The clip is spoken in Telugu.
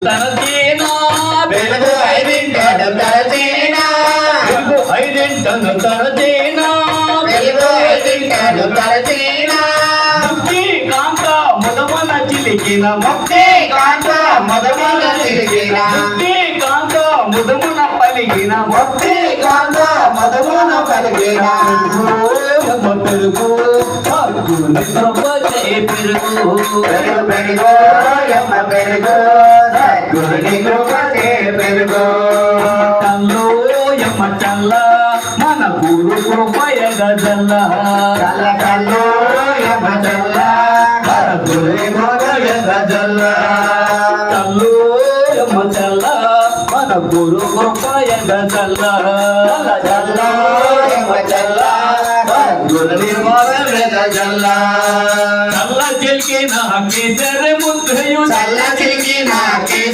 తరచేనా వెలుగు ఐదింటను తరచేనా వెలుగు ఐదింటను తరచేనా వెలుగు ఐదింటను తరచేనా ముక్తి కాంత ముదమన చిలికిన ముక్తి కాంత మదమున తిరిగిన ముక్తి కాంత ముదమున పలికిన ముక్తి కాంత మదమున పలికిన పెరుగు అర్జునుని కృపచే పెరుగు పెరుగు పెరుగు యమ్మ పెరుగు సద్గురుని కృపచే పెరుగు మట్టంలో యమటల్ల మన గురు కృపయ గజల్ల చల్ల చల్లు యమ్మ చల్ల సద్గురుని కృపయ గజల్ల తల్లు యమటల్ల మన గురు కృపయ గజల్ల చల్ల యమ్మ చల్ల సద్గురుని కృపయ గజల్ల చల్ల చిల్కిన కేసరి ముద్రయు చల్ల చిలికిన